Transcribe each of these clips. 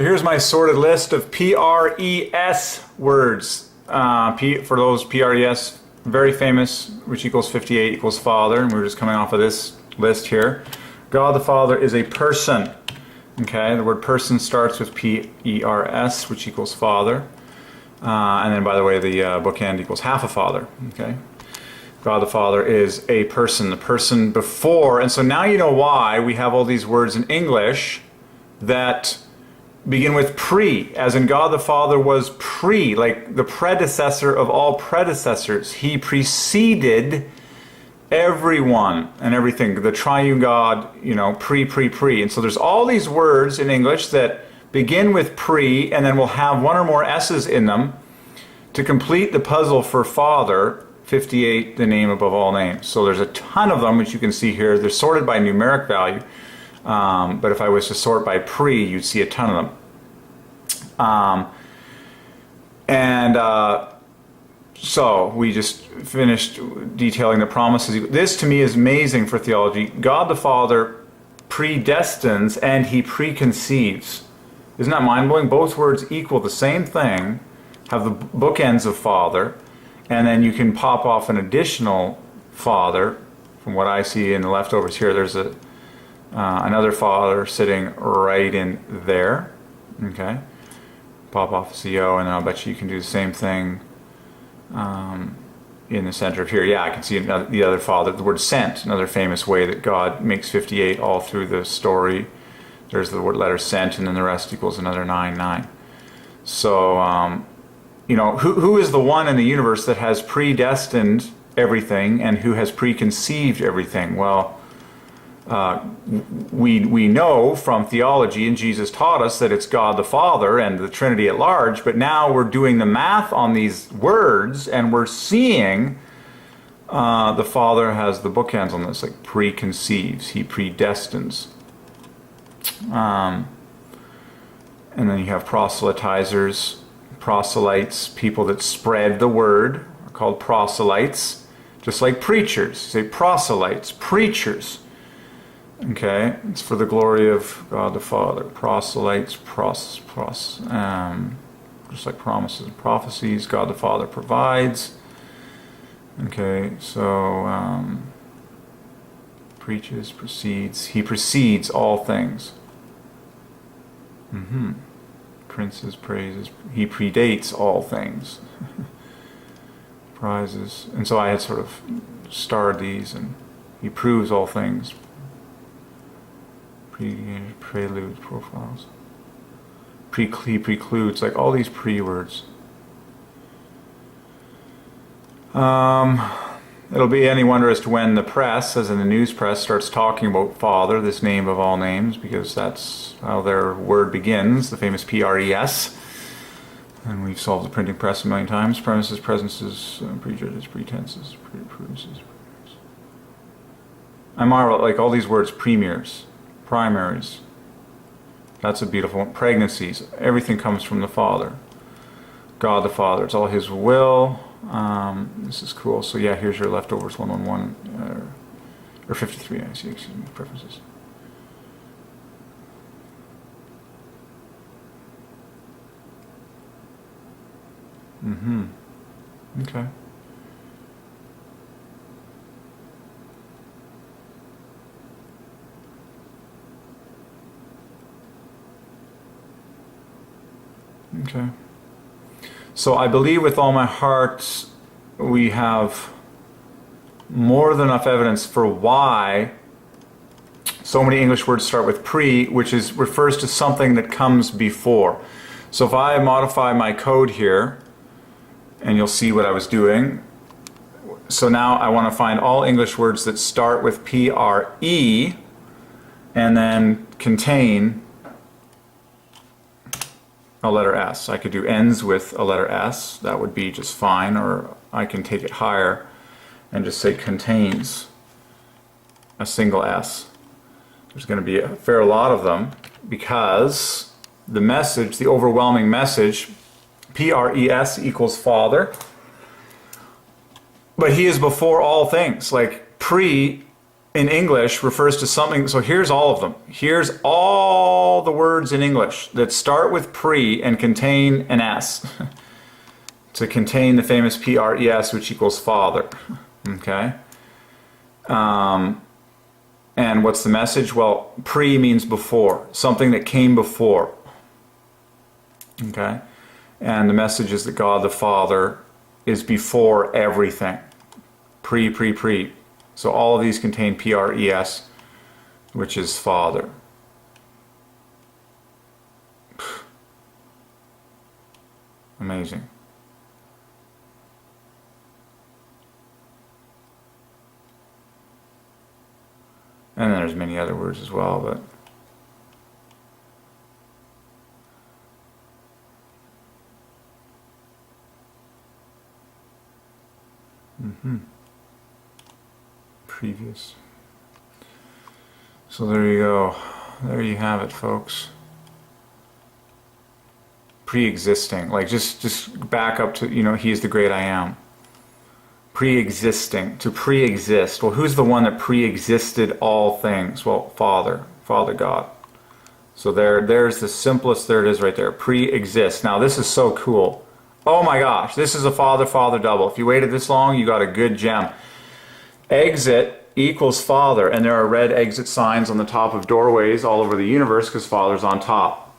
Here's my sorted list of PRES words. For those PRES, very famous, which equals 58 equals Father, and we're just coming off of this list here. God the Father is a person. Okay, the word person starts with PERS, which equals Father. And then, by the way, the bookend equals half a father. Okay, God the Father is a person, the person before. And so now you know why we have all these words in English that begin with pre, as in God the Father was pre, like the predecessor of all predecessors. He preceded everyone and everything. The triune God, you know, pre. And so there's all these words in English that begin with pre, and then we'll have one or more S's in them to complete the puzzle for Father, 58, the name above all names. So there's a ton of them, which you can see here. They're sorted by numeric value. But if I was to sort by pre, you'd see a ton of them. So we just finished detailing the promises. This to me is amazing for theology. God the Father predestines and He preconceives. Isn't that mind-blowing? Both words equal the same thing, have the bookends of Father, and then you can pop off an additional Father. From what I see in the leftovers here, there's another Father sitting right in there. Okay, pop off a CO, and then I'll bet you can do the same thing in the center of here. Yeah, I can see the other Father. The word sent, another famous way that God makes 58 all through the story. There's the word letter sent, and then the rest equals another 9. So, you know, who is the one in the universe that has predestined everything and who has preconceived everything? Well, we know from theology, and Jesus taught us, that it's God the Father and the Trinity at large, but now we're doing the math on these words, and we're seeing the Father has the bookends on this, like preconceives, He predestines. And then you have proselytizers, proselytes, people that spread the word are called proselytes, just like preachers. Say proselytes, preachers. Okay, it's for the glory of God the Father. Proselytes, just like promises and prophecies, God the Father provides. Okay, so preaches, proceeds. He precedes all things. Princes, praises. He predates all things. Prizes. And so I had sort of starred these, and He proves all things. Preludes, profiles. He precludes, like all these pre-words. It'll be any wonder as to when the press, as in the news press, starts talking about Father, this name of all names, because that's how their word begins, the famous PRES. And we've solved the printing press a million times. Premises, presences, prejudges, pretenses, pretenses. I marvel at like all these words, premiers, primaries. That's a beautiful one. Pregnancies. Everything comes from the Father. God the Father. It's all His will. This is cool. So yeah, here's your leftovers 111 or 53. I see. Excuse me. Preferences. Okay. Okay. So I believe with all my heart we have more than enough evidence for why so many English words start with pre, which refers to something that comes before. So if I modify my code here, and you'll see what I was doing. So now I want to find all English words that start with PRE and then contain a letter S. I could do ends with a letter S. That would be just fine. Or I can take it higher and just say contains a single S. There's going to be a fair lot of them because the message, the overwhelming message, PRES equals Father. But He is before all things. Like pre in English refers to something. So here's all of them. Here's all the words in English that start with pre and contain an S to contain the famous PRES, which equals father. Okay. And what's the message? Well, pre means before, something that came before. Okay. And the message is that God the Father is before everything. Pre. So all of these contain PRES, which is Father. Amazing. And then there's many other words as well, but previous. So there you go. There you have it, folks. Pre-existing. Like just back up to, you know, He is the great I am. Pre-existing. To pre-exist. Well, who's the one that pre-existed all things? Well, Father God. So there's the simplest, there it is right there. Pre-exist. Now this is so cool. Oh my gosh, this is a father double. If you waited this long, you got a good gem. Exit equals Father, and there are red exit signs on the top of doorways all over the universe because Father's on top.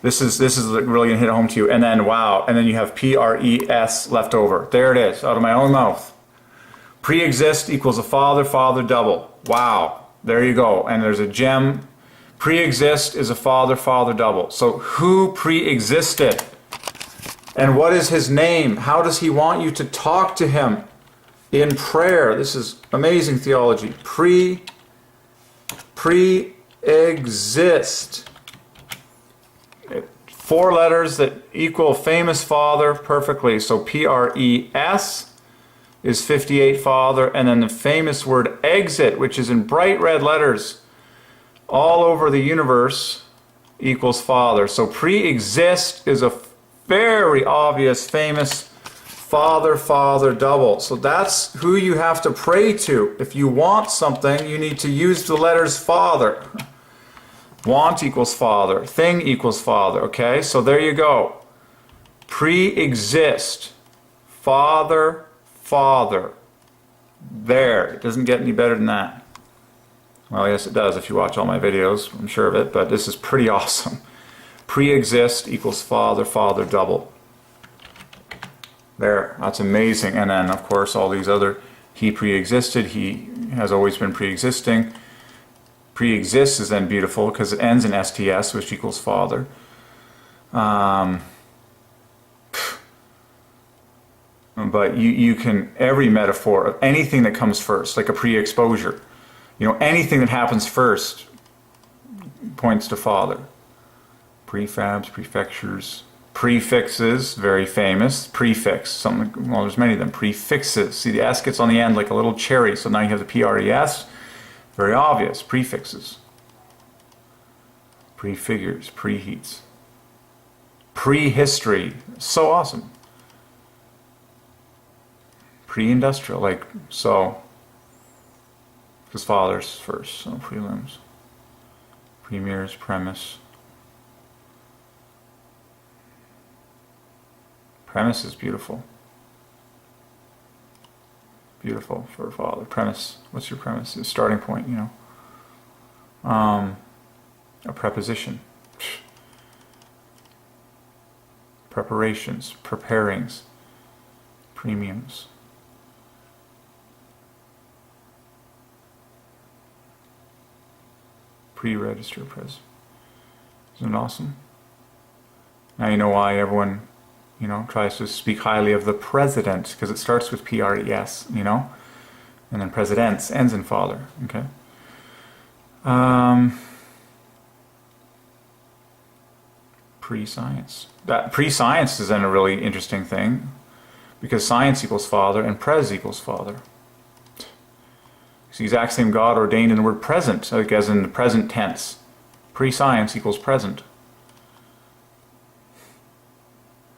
This is really gonna hit home to you. And then wow, and then you have PRES left over. There it is, out of my own mouth. Pre-exist equals a father double. Wow, there you go. And there's a gem. Pre-exist is a father double. So who pre-existed? And what is His name? How does He want you to talk to Him? In prayer. This is amazing theology. Pre-exist. 4 letters that equal famous Father perfectly. So PRES is 58 Father, and then the famous word exit, which is in bright red letters all over the universe, equals Father. So pre-exist is a very obvious, famous Father double. So that's who you have to pray to. If you want something, you need to use the letters Father. Want equals Father. Thing equals Father. Okay, so there you go. Pre-exist. Father. There. It doesn't get any better than that. Well, yes it does if you watch all my videos. I'm sure of it, but this is pretty awesome. Pre-exist equals Father double. There, that's amazing. And then, of course, all these other, He pre-existed, He has always been pre-existing. Pre-exists is then beautiful because it ends in STS, which equals Father. But you can, every metaphor of anything that comes first, like a pre-exposure, you know, anything that happens first points to Father. Prefabs, prefectures, prefixes, very famous. Prefix, something, well, there's many of them. Prefixes. See, the S gets on the end like a little cherry, so now you have the PRES. Very obvious. Prefixes. Prefigures, preheats. Prehistory. So awesome. Pre-industrial, like, so. Because Father's first, so prelims. Premiers, premise. Premise is beautiful. Beautiful for a Father. Premise. What's your premise? The starting point, you know. A preposition. Preparations. Preparings. Premiums. Pre-register pres. Isn't it awesome? Now you know why everyone, you know, tries to speak highly of the president, because it starts with PRES, you know, and then presidents ends in Father. Okay. Pre-science. That pre-science is then a really interesting thing, because science equals Father and pres equals Father. It's the exact same God ordained in the word present, like as in the present tense. Pre-science equals present.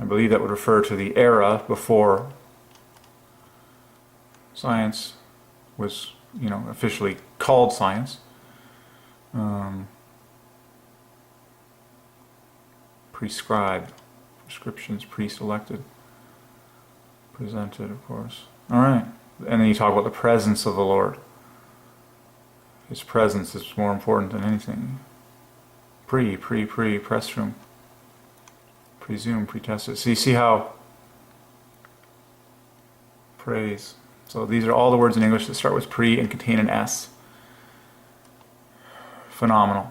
I believe that would refer to the era before science was you know, officially called science. Prescribed, prescriptions, pre-selected, presented, of course. All right, and then you talk about the presence of the Lord. His presence is more important than anything. Press room, presume, pretested. So you see how praise. So these are all the words in English that start with pre and contain an S. Phenomenal.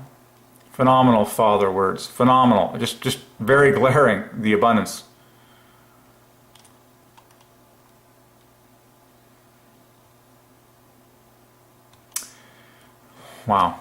Phenomenal Father words. Phenomenal. Just very glaring, the abundance. Wow.